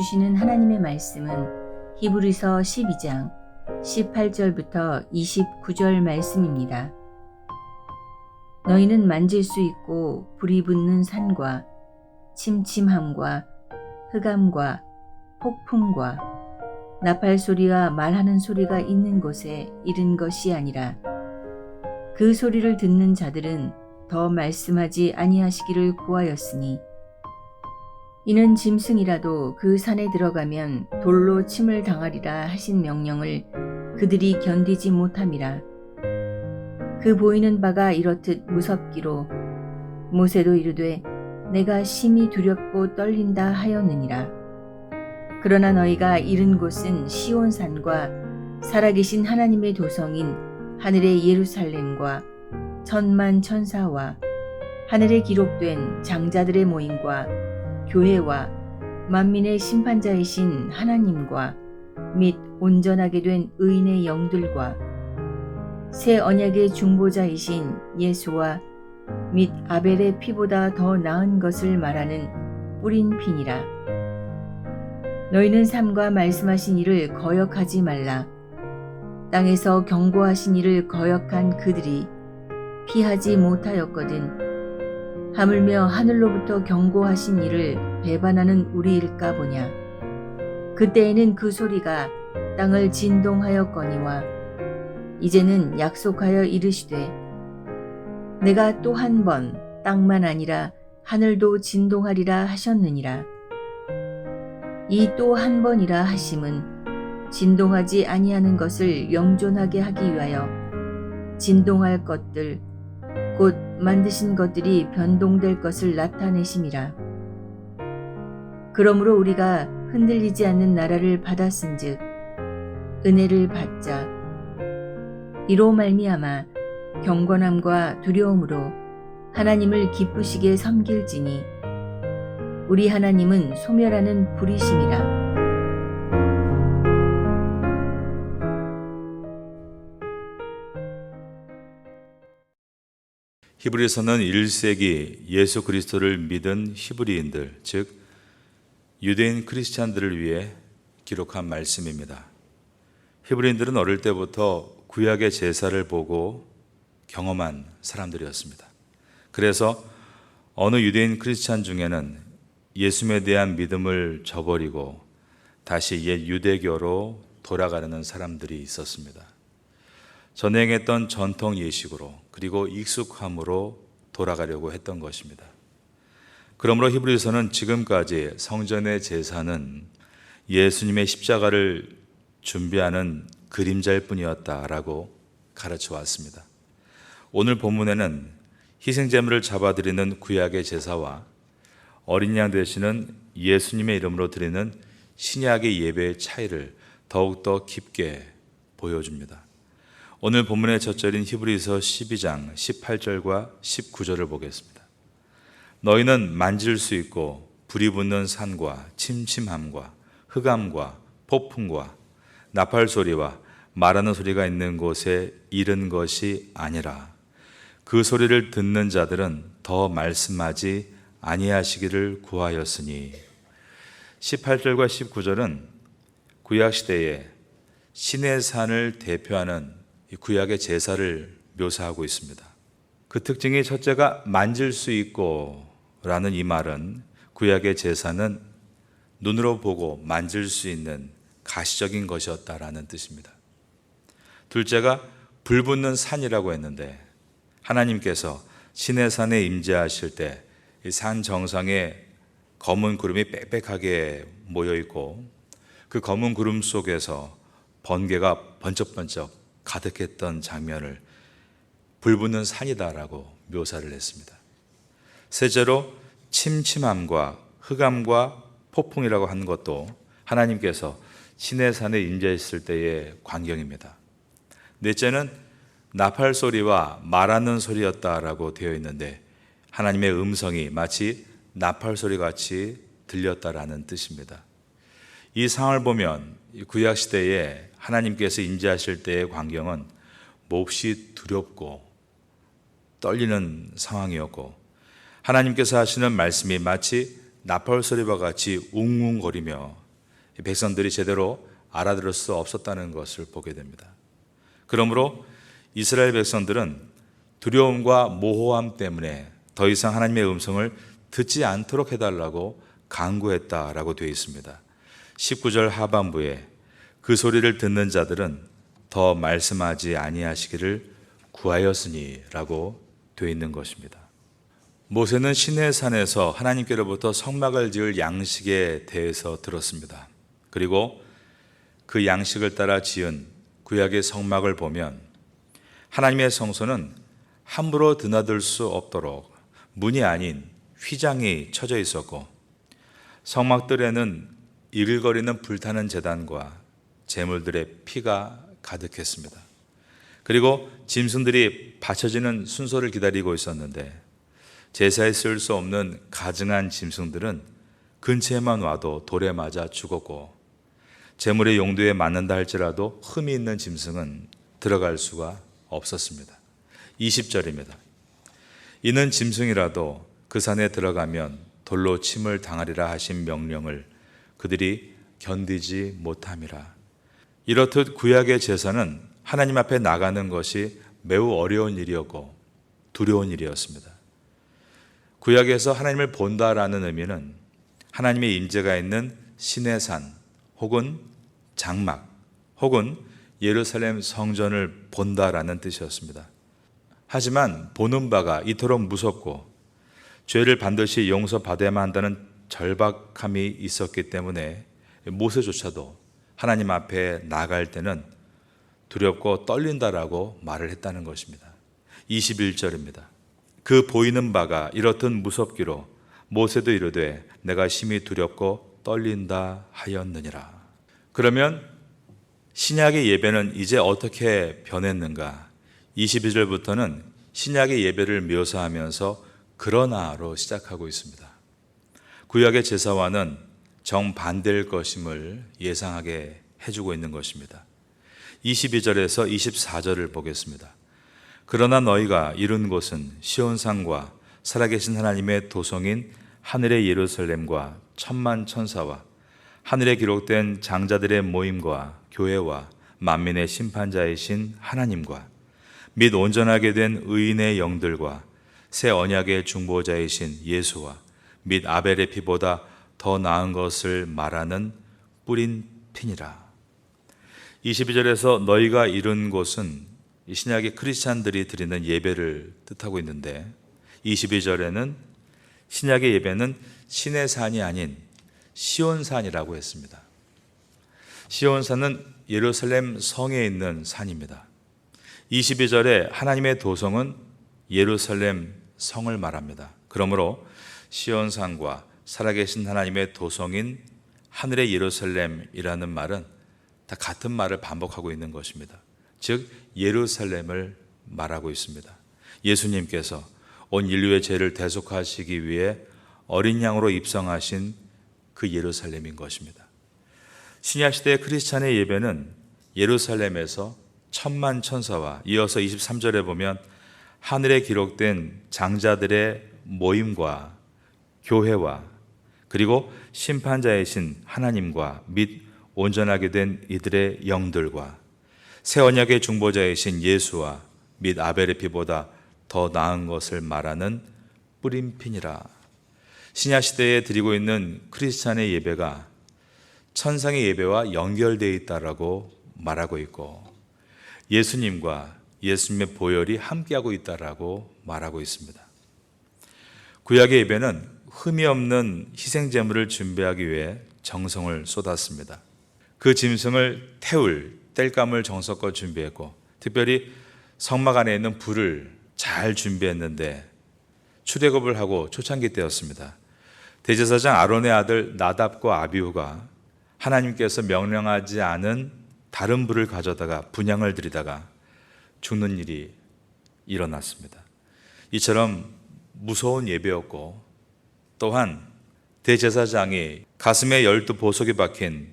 주시는 하나님의 말씀은 히브리서 12장 18절부터 29절 말씀입니다. 너희는 만질 수 있고 불이 붙는 산과 침침함과 흑암과 폭풍과 나팔 소리와 말하는 소리가 있는 곳에 이른 것이 아니라 그 소리를 듣는 자들은 더 말씀하지 아니하시기를 구하였으니 이는 짐승이라도 그 산에 들어가면 돌로 침을 당하리라 하신 명령을 그들이 견디지 못함이라. 그 보이는 바가 이렇듯 무섭기로 모세도 이르되 내가 심히 두렵고 떨린다 하였느니라. 그러나 너희가 이른 곳은 시온산과 살아계신 하나님의 도성인 하늘의 예루살렘과 천만 천사와 하늘에 기록된 장자들의 모임과 교회와 만민의 심판자이신 하나님과 및 온전하게 된 의인의 영들과 새 언약의 중보자이신 예수와 및 아벨의 피보다 더 나은 것을 말하는 뿌린 피니라. 너희는 삼가 말씀하신 이를 거역하지 말라. 땅에서 경고하신 이를 거역한 그들이 피하지 못하였거든. 하물며 하늘로부터 경고하신 이를 배반하는 우리일까 보냐. 그때에는 그 소리가 땅을 진동하였거니와 이제는 약속하여 이르시되 내가 또 한 번 땅만 아니라 하늘도 진동하리라 하셨느니라. 이 또 한 번이라 하심은 진동하지 아니하는 것을 영존하게 하기 위하여 진동할 것들 곧 만드신 것들이 변동될 것을 나타내심이라. 그러므로 우리가 흔들리지 않는 나라를 받았은즉 은혜를 받자. 이로 말미암아 경건함과 두려움으로 하나님을 기쁘시게 섬길지니 우리 하나님은 소멸하는 불이심이라. 히브리서는 1세기 예수 그리스도를 믿은 히브리인들, 즉 유대인 크리스찬들을 위해 기록한 말씀입니다. 히브리인들은 어릴 때부터 구약의 제사를 보고 경험한 사람들이었습니다. 그래서 어느 유대인 크리스찬 중에는 예수님에 대한 믿음을 저버리고 다시 옛 유대교로 돌아가려는 사람들이 있었습니다. 전행했던 전통 예식으로 그리고 익숙함으로 돌아가려고 했던 것입니다. 그러므로 히브리서는 지금까지 성전의 제사는 예수님의 십자가를 준비하는 그림자일 뿐이었다라고 가르쳐 왔습니다. 오늘 본문에는 희생제물을 잡아드리는 구약의 제사와 어린 양 되시는 예수님의 이름으로 드리는 신약의 예배의 차이를 더욱더 깊게 보여줍니다. 오늘 본문의 첫 절인 히브리서 12장 18절과 19절을 보겠습니다. 너희는 만질 수 있고 불이 붙는 산과 침침함과 흑암과 폭풍과 나팔 소리와 말하는 소리가 있는 곳에 이른 것이 아니라 그 소리를 듣는 자들은 더 말씀하지 아니하시기를 구하였으니. 18절과 19절은 구약시대에 신의 산을 대표하는 이 구약의 제사를 묘사하고 있습니다. 그 특징이 첫째가 만질 수 있고 라는 이 말은 구약의 제사는 눈으로 보고 만질 수 있는 가시적인 것이었다라는 뜻입니다. 둘째가 불 붙는 산이라고 했는데 하나님께서 신의 산에 임재하실 때 이 산 정상에 검은 구름이 빽빽하게 모여 있고 그 검은 구름 속에서 번개가 번쩍번쩍 가득했던 장면을 불 붙는 산이다라고 묘사를 했습니다. 셋째로 침침함과 흑암과 폭풍이라고 하는 것도 하나님께서 신의 산에 임재했을 때의 광경입니다. 넷째는 나팔 소리와 말하는 소리였다라고 되어 있는데 하나님의 음성이 마치 나팔 소리 같이 들렸다라는 뜻입니다. 이 상황을 보면 구약 시대에 하나님께서 임재하실 때의 광경은 몹시 두렵고 떨리는 상황이었고 하나님께서 하시는 말씀이 마치 나팔 소리와 같이 웅웅거리며 백성들이 제대로 알아들을 수 없었다는 것을 보게 됩니다. 그러므로 이스라엘 백성들은 두려움과 모호함 때문에 더 이상 하나님의 음성을 듣지 않도록 해달라고 간구했다라고 되어 있습니다. 19절 하반부에 그 소리를 듣는 자들은 더 말씀하지 아니하시기를 구하였으니 라고 되어 있는 것입니다. 모세는 시내산에서 하나님께로부터 성막을 지을 양식에 대해서 들었습니다. 그리고 그 양식을 따라 지은 구약의 성막을 보면 하나님의 성소는 함부로 드나들 수 없도록 문이 아닌 휘장이 쳐져 있었고, 성막들에는 이글거리는 불타는 제단과 제물들의 피가 가득했습니다. 그리고 짐승들이 바쳐지는 순서를 기다리고 있었는데, 제사에 쓸 수 없는 가증한 짐승들은 근처에만 와도 돌에 맞아 죽었고, 제물의 용도에 맞는다 할지라도 흠이 있는 짐승은 들어갈 수가 없었습니다. 20절입니다. 이는 짐승이라도 그 산에 들어가면 돌로 침을 당하리라 하신 명령을 그들이 견디지 못함이라. 이렇듯 구약의 제사는 하나님 앞에 나가는 것이 매우 어려운 일이었고 두려운 일이었습니다. 구약에서 하나님을 본다라는 의미는 하나님의 임재가 있는 시내산 혹은 장막 혹은 예루살렘 성전을 본다라는 뜻이었습니다. 하지만 보는 바가 이토록 무섭고 죄를 반드시 용서받아야만 한다는 절박함이 있었기 때문에 모세조차도 하나님 앞에 나갈 때는 두렵고 떨린다라고 말을 했다는 것입니다. 21절입니다. 그 보이는 바가 이렇듯 무섭기로 모세도 이르되 내가 심히 두렵고 떨린다 하였느니라. 그러면 신약의 예배는 이제 어떻게 변했는가? 22절부터는 신약의 예배를 묘사하면서 그러나로 시작하고 있습니다. 구약의 제사와는 정반대일 것임을 예상하게 해주고 있는 것입니다. 22절에서 24절을 보겠습니다. 그러나 너희가 이룬 곳은 시온산과 살아계신 하나님의 도성인 하늘의 예루살렘과 천만 천사와 하늘에 기록된 장자들의 모임과 교회와 만민의 심판자이신 하나님과 및 온전하게 된 의인의 영들과 새 언약의 중보자이신 예수와 및 아벨의 피보다 더 나은 것을 말하는 뿌린 피니라. 22절에서 너희가 이룬 곳은 이 신약의 크리스찬들이 드리는 예배를 뜻하고 있는데, 22절에는 신약의 예배는 신의 산이 아닌 시온산이라고 했습니다. 시온산은 예루살렘 성에 있는 산입니다. 22절에 하나님의 도성은 예루살렘 성을 말합니다. 그러므로 시온산과 살아계신 하나님의 도성인 하늘의 예루살렘이라는 말은 다 같은 말을 반복하고 있는 것입니다. 즉 예루살렘을 말하고 있습니다. 예수님께서 온 인류의 죄를 대속하시기 위해 어린 양으로 입성하신 그 예루살렘인 것입니다. 신약 시대의 크리스찬의 예배는 예루살렘에서 천만 천사와 이어서 23절에 보면 하늘에 기록된 장자들의 모임과 교회와 그리고 심판자이신 하나님과 및 온전하게 된 이들의 영들과 새 언약의 중보자이신 예수와 및 아벨의 피보다 더 나은 것을 말하는 뿌린 피니라. 신약 시대에 드리고 있는 크리스찬의 예배가 천상의 예배와 연결되어 있다라고 말하고 있고 예수님과 예수님의 보혈이 함께하고 있다라고 말하고 있습니다. 구약의 예배는 흠이 없는 희생 제물을 준비하기 위해 정성을 쏟았습니다. 그 짐승을 태울 땔감을 정성껏 준비했고 특별히 성막 안에 있는 불을 잘 준비했는데 출애굽을 하고 초창기 때였습니다. 대제사장 아론의 아들 나답과 아비후가 하나님께서 명령하지 않은 다른 불을 가져다가 분향을 드리다가 죽는 일이 일어났습니다. 이처럼 무서운 예배였고 또한 대제사장이 가슴에 12보석이 박힌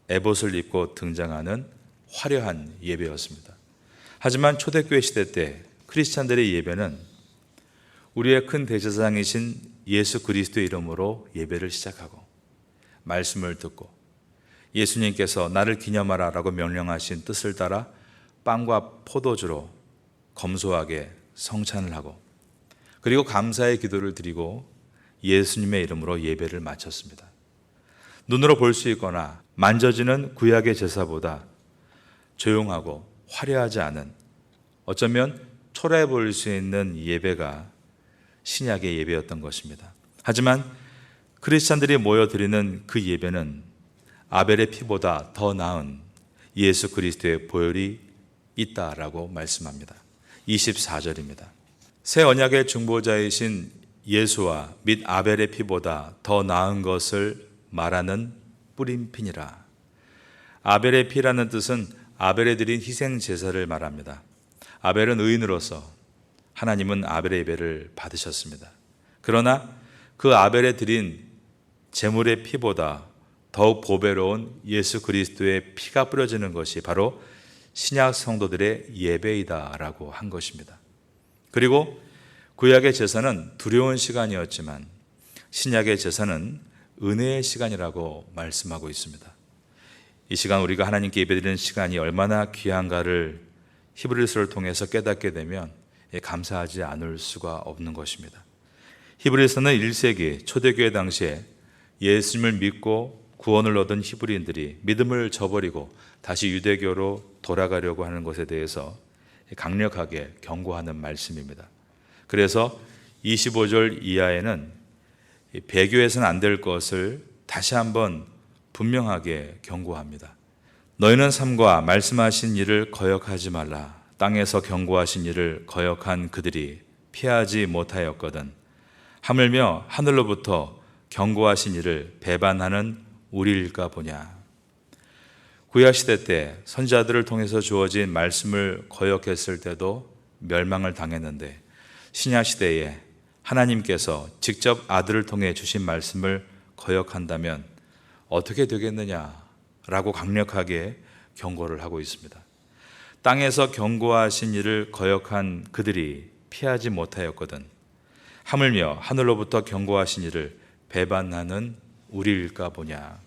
에봇을 입고 등장하는 화려한 예배였습니다. 하지만 초대교회 시대 때 크리스찬들의 예배는 우리의 큰 대제사장이신 예수 그리스도의 이름으로 예배를 시작하고 말씀을 듣고 예수님께서 나를 기념하라 라고 명령하신 뜻을 따라 빵과 포도주로 검소하게 성찬을 하고 그리고 감사의 기도를 드리고 예수님의 이름으로 예배를 마쳤습니다. 눈으로 볼 수 있거나 만져지는 구약의 제사보다 조용하고 화려하지 않은, 어쩌면 초라해 보일 수 있는 예배가 신약의 예배였던 것입니다. 하지만 크리스찬들이 모여 드리는 그 예배는 아벨의 피보다 더 나은 예수 그리스도의 보혈이 있다라고 말씀합니다. 24절입니다. 새 언약의 중보자이신 예수와 및 아벨의 피보다 더 나은 것을 말하는 뿌린 피니라. 아벨의 피라는 뜻은 아벨에 드린 희생 제사를 말합니다. 아벨은 의인으로서 하나님은 아벨의 예배를 받으셨습니다. 그러나 그 아벨에 드린 제물의 피보다 더욱 보배로운 예수 그리스도의 피가 뿌려지는 것이 바로 신약 성도들의 예배이다라고 한 것입니다. 그리고 구약의 제사는 두려운 시간이었지만 신약의 제사는 은혜의 시간이라고 말씀하고 있습니다. 이 시간 우리가 하나님께 예배드리는 시간이 얼마나 귀한가를 히브리서를 통해서 깨닫게 되면 감사하지 않을 수가 없는 것입니다. 히브리서는 1세기 초대교회 당시에 예수님을 믿고 구원을 얻은 히브리인들이 믿음을 저버리고 다시 유대교로 돌아가려고 하는 것에 대해서 강력하게 경고하는 말씀입니다. 그래서 25절 이하에는 배교해서는 안 될 것을 다시 한번 분명하게 경고합니다. 너희는 삼가 말씀하신 일을 거역하지 말라. 땅에서 경고하신 일을 거역한 그들이 피하지 못하였거든. 하물며 하늘로부터 경고하신 일을 배반하는 우리일까 보냐. 구약시대 때 선지자들을 통해서 주어진 말씀을 거역했을 때도 멸망을 당했는데 신약시대에 하나님께서 직접 아들을 통해 주신 말씀을 거역한다면 어떻게 되겠느냐라고 강력하게 경고를 하고 있습니다. 땅에서 경고하신 일을 거역한 그들이 피하지 못하였거든. 하물며 하늘로부터 경고하신 일을 배반하는 우리일까 보냐.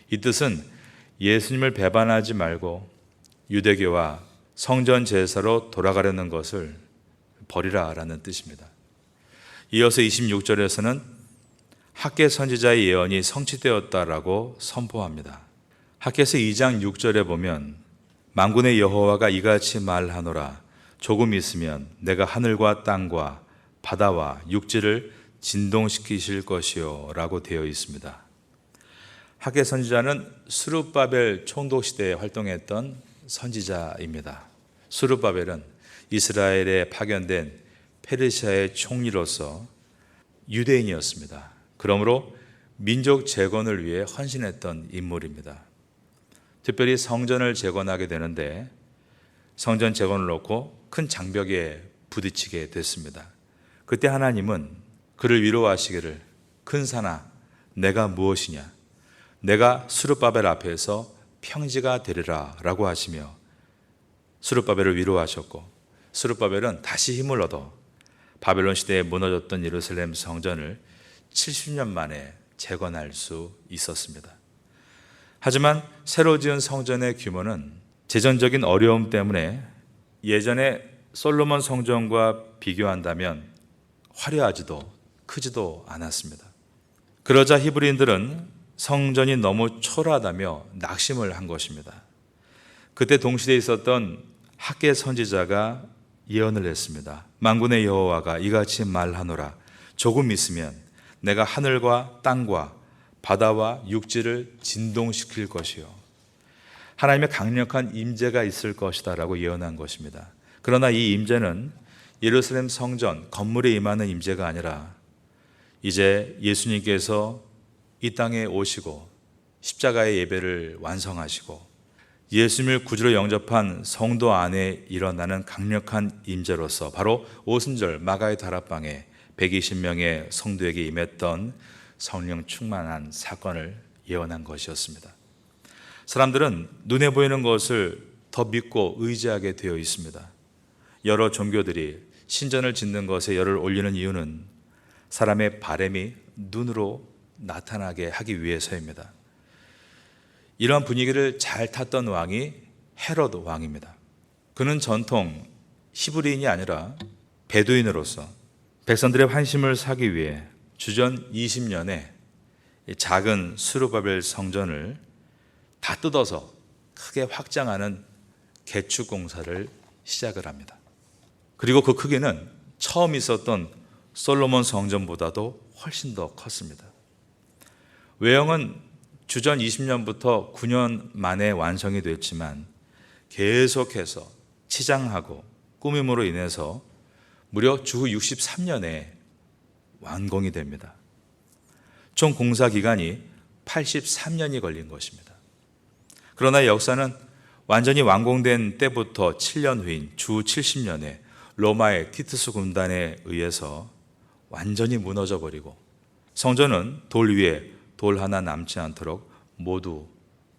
이 뜻은 예수님을 배반하지 말고 유대교와 성전 제사로 돌아가려는 것을 버리라라는 뜻입니다. 이어서 26절에서는 학개 선지자의 예언이 성취되었다라고 선포합니다. 학개서 2장 6절에 보면 만군의 여호와가 이같이 말하노라. 조금 있으면 내가 하늘과 땅과 바다와 육지를 진동시키실 것이요 라고 되어 있습니다. 학개 선지자는 스룹바벨 총독 시대에 활동했던 선지자입니다. 스룹바벨은 이스라엘에 파견된 페르시아의 총리로서 유대인이었습니다. 그러므로 민족 재건을 위해 헌신했던 인물입니다. 특별히 성전을 재건하게 되는데 성전 재건을 놓고 큰 장벽에 부딪히게 됐습니다. 그때 하나님은 그를 위로하시기를 큰 산아 내가 무엇이냐 내가 스룹바벨 앞에서 평지가 되리라 라고 하시며 스룹바벨을 위로하셨고 스룹바벨은 다시 힘을 얻어 바벨론 시대에 무너졌던 예루살렘 성전을 70년 만에 재건할 수 있었습니다. 하지만 새로 지은 성전의 규모는 재정적인 어려움 때문에 예전에 솔로몬 성전과 비교한다면 화려하지도 크지도 않았습니다. 그러자 히브리인들은 성전이 너무 초라하다며 낙심을 한 것입니다. 그때 동시대에 있었던 학개 선지자가 예언을 했습니다. 만군의 여호와가 이같이 말하노라. 조금 있으면 내가 하늘과 땅과 바다와 육지를 진동시킬 것이요. 하나님의 강력한 임재가 있을 것이다 라고 예언한 것입니다. 그러나 이 임재는 예루살렘 성전 건물에 임하는 임재가 아니라 이제 예수님께서 이 땅에 오시고 십자가의 예배를 완성하시고 예수님을 구주로 영접한 성도 안에 일어나는 강력한 임재로서 바로 오순절 마가의 다락방에 120명의 성도에게 임했던 성령 충만한 사건을 예언한 것이었습니다. 사람들은 눈에 보이는 것을 더 믿고 의지하게 되어 있습니다. 여러 종교들이 신전을 짓는 것에 열을 올리는 이유는 사람의 바람이 눈으로 나타나게 하기 위해서입니다. 이러한 분위기를 잘 탔던 왕이 헤롯 왕입니다. 그는 전통 히브리인이 아니라 베두인으로서 백성들의 환심을 사기 위해 주전 20년에 작은 스룹바벨 성전을 다 뜯어서 크게 확장하는 개축 공사를 시작을 합니다. 그리고 그 크기는 처음 있었던 솔로몬 성전보다도 훨씬 더 컸습니다. 외형은 주전 20년부터 9년 만에 완성이 됐지만 계속해서 치장하고 꾸밈으로 인해서 무려 주후 63년에 완공이 됩니다. 총 공사 기간이 83년이 걸린 것입니다. 그러나 역사는 완전히 완공된 때부터 7년 후인 주 70년에 로마의 티투스 군단에 의해서 완전히 무너져 버리고 성전은 돌 위에 돌 하나 남지 않도록 모두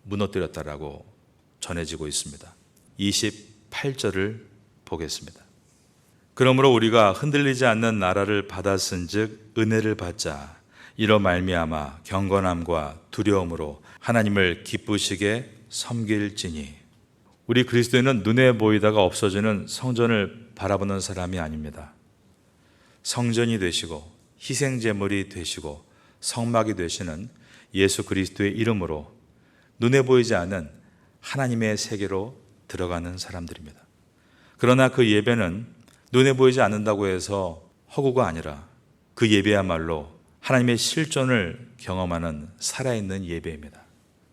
무너뜨렸다라고 전해지고 있습니다. 28절을 보겠습니다. 그러므로 우리가 흔들리지 않는 나라를 받았은즉 은혜를 받자. 이로 말미암아 경건함과 두려움으로 하나님을 기쁘시게 섬길지니. 우리 그리스도인은 눈에 보이다가 없어지는 성전을 바라보는 사람이 아닙니다. 성전이 되시고 희생제물이 되시고 성막이 되시는 예수 그리스도의 이름으로 눈에 보이지 않는 하나님의 세계로 들어가는 사람들입니다. 그러나 그 예배는 눈에 보이지 않는다고 해서 허구가 아니라 그 예배야말로 하나님의 실존을 경험하는 살아있는 예배입니다.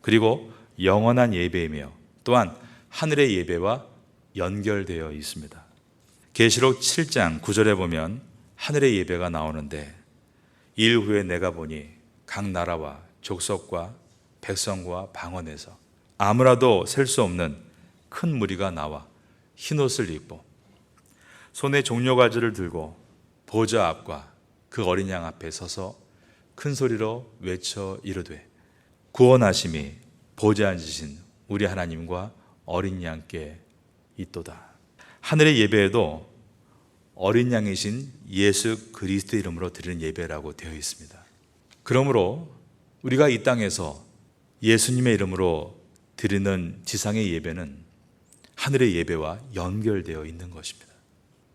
그리고 영원한 예배이며 또한 하늘의 예배와 연결되어 있습니다. 계시록 7장 9절에 보면 하늘의 예배가 나오는데 일 후에 내가 보니 각 나라와 족속과 백성과 방언에서 아무라도 셀 수 없는 큰 무리가 나와 흰옷을 입고 손에 종려가지를 들고 보좌 앞과 그 어린 양 앞에 서서 큰 소리로 외쳐 이르되 구원하심이 보좌 앉으신 우리 하나님과 어린 양께 있도다. 하늘의 예배에도 어린 양이신 예수 그리스도 이름으로 드리는 예배라고 되어 있습니다. 그러므로 우리가 이 땅에서 예수님의 이름으로 드리는 지상의 예배는 하늘의 예배와 연결되어 있는 것입니다.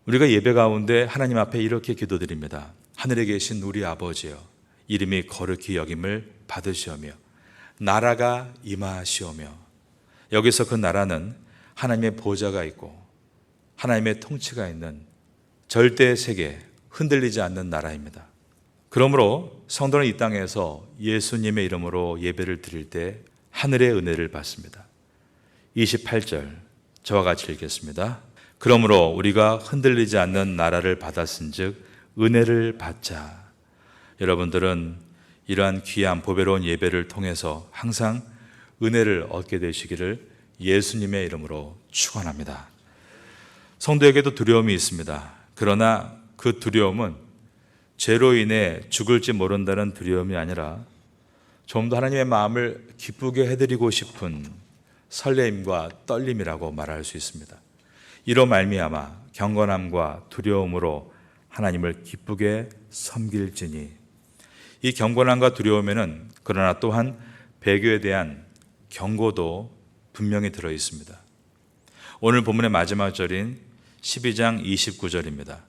우리가 예배 가운데 하나님 앞에 이렇게 기도드립니다. 하늘에 계신 우리 아버지여, 이름이 거룩히 여김을 받으시오며 나라가 임하시오며. 여기서 그 나라는 하나님의 보좌가 있고 하나님의 통치가 있는 절대 세계, 흔들리지 않는 나라입니다. 그러므로 성도는 이 땅에서 예수님의 이름으로 예배를 드릴 때 하늘의 은혜를 받습니다. 28절 저와 같이 읽겠습니다. 그러므로 우리가 흔들리지 않는 나라를 받았은즉 은혜를 받자. 여러분들은 이러한 귀한 보배로운 예배를 통해서 항상 은혜를 얻게 되시기를 예수님의 이름으로 축원합니다. 성도에게도 두려움이 있습니다. 그러나 그 두려움은 죄로 인해 죽을지 모른다는 두려움이 아니라 좀 더 하나님의 마음을 기쁘게 해드리고 싶은 설레임과 떨림이라고 말할 수 있습니다. 이로 말미암아 경건함과 두려움으로 하나님을 기쁘게 섬길지니. 이 경건함과 두려움에는 그러나 또한 배교에 대한 경고도 분명히 들어 있습니다. 오늘 본문의 마지막 절인 12장 29절입니다.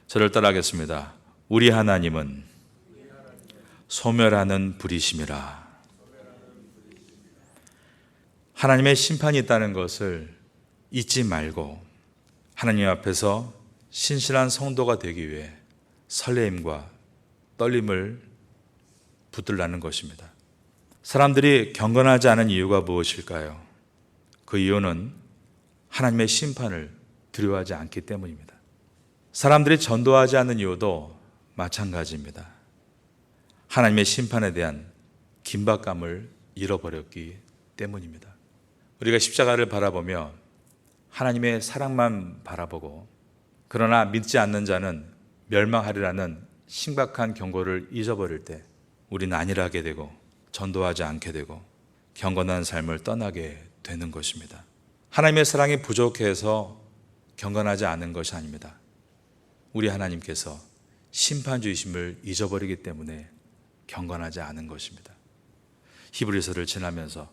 저를 따라하겠습니다. 우리 하나님은 소멸하는 불이심이라. 하나님의 심판이 있다는 것을 잊지 말고 하나님 앞에서 신실한 성도가 되기 위해 설레임과 떨림을 붙들라는 것입니다. 사람들이 경건하지 않은 이유가 무엇일까요? 그 이유는 하나님의 심판을 두려워하지 않기 때문입니다. 사람들이 전도하지 않는 이유도 마찬가지입니다. 하나님의 심판에 대한 긴박감을 잃어버렸기 때문입니다. 우리가 십자가를 바라보며 하나님의 사랑만 바라보고 그러나 믿지 않는 자는 멸망하리라는 심각한 경고를 잊어버릴 때 우리는 안일하게 되고 전도하지 않게 되고 경건한 삶을 떠나게 되는 것입니다. 하나님의 사랑이 부족해서 경건하지 않은 것이 아닙니다. 우리 하나님께서 심판주이심을 잊어버리기 때문에 경건하지 않은 것입니다. 히브리서를 지나면서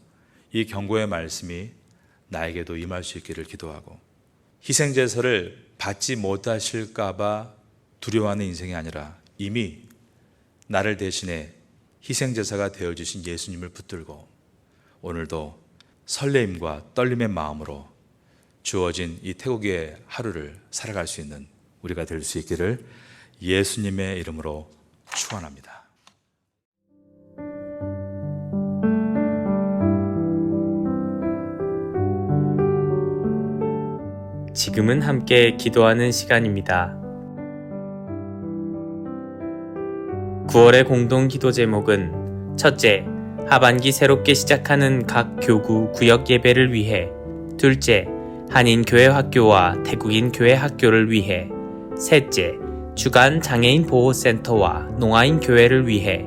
이 경고의 말씀이 나에게도 임할 수 있기를 기도하고, 희생제사를 받지 못하실까봐 두려워하는 인생이 아니라 이미 나를 대신해 희생제사가 되어주신 예수님을 붙들고 오늘도 설레임과 떨림의 마음으로 주어진 이 태국의 하루를 살아갈 수 있는 우리가 될 수 있기를 예수님의 이름으로 축원합니다. 지금은 함께 기도하는 시간입니다. 9월의 공동 기도 제목은 첫째, 하반기 새롭게 시작하는 각 교구 구역 예배를 위해, 둘째, 한인 교회 학교와 태국인 교회 학교를 위해, 셋째, 주간 장애인 보호센터와 농아인 교회를 위해,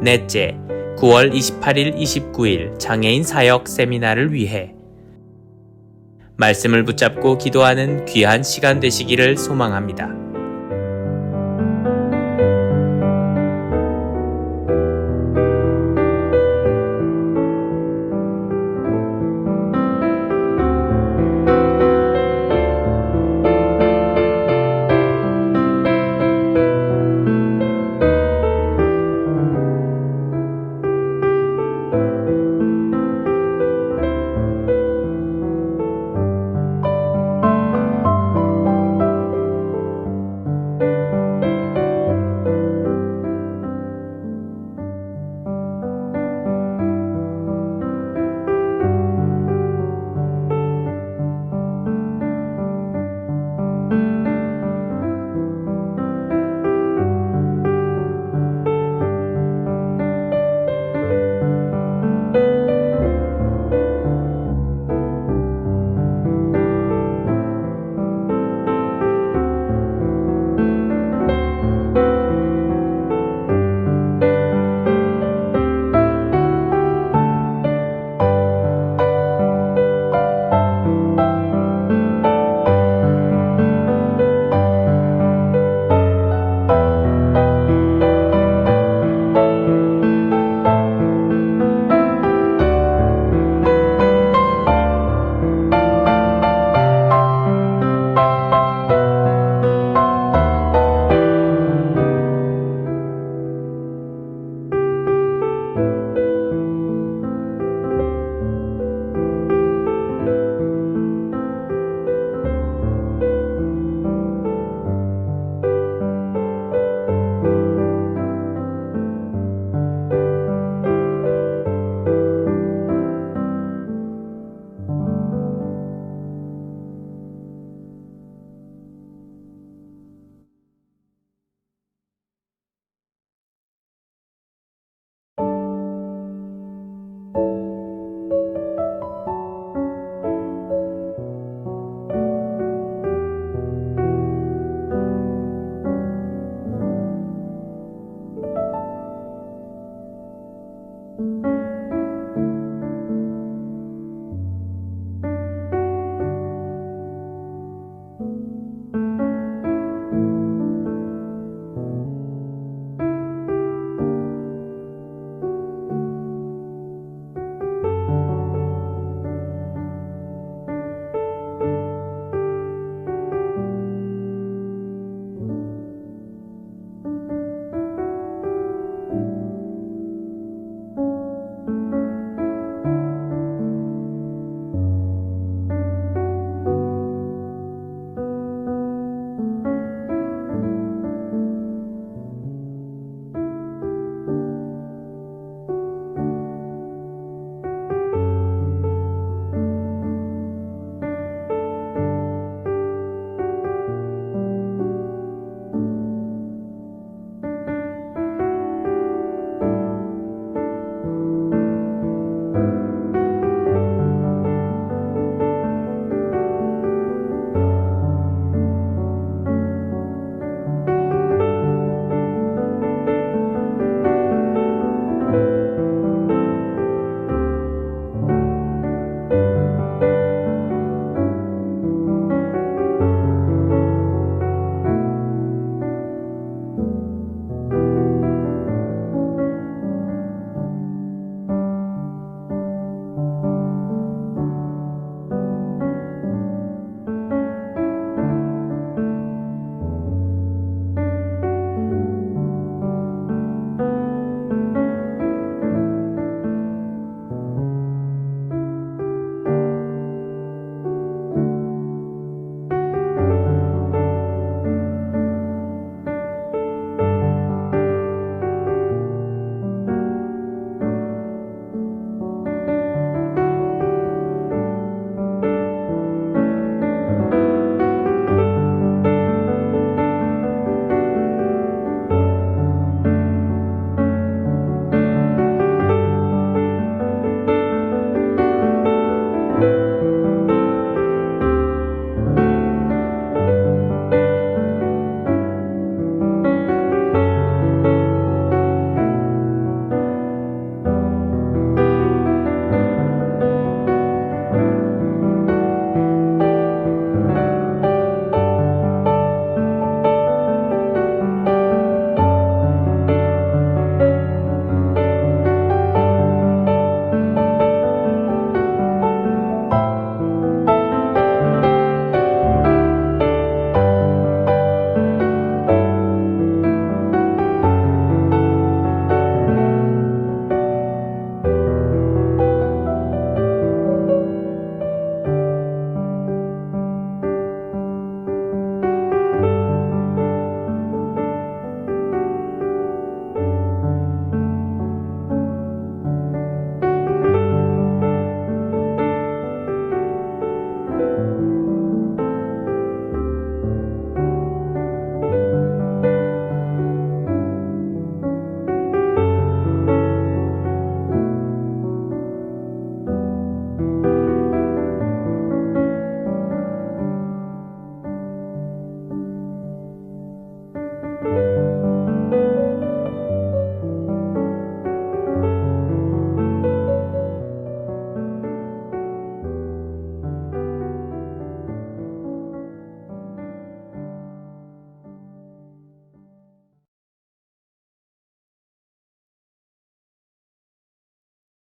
넷째, 9월 28일, 29일 장애인 사역 세미나를 위해. 말씀을 붙잡고 기도하는 귀한 시간 되시기를 소망합니다.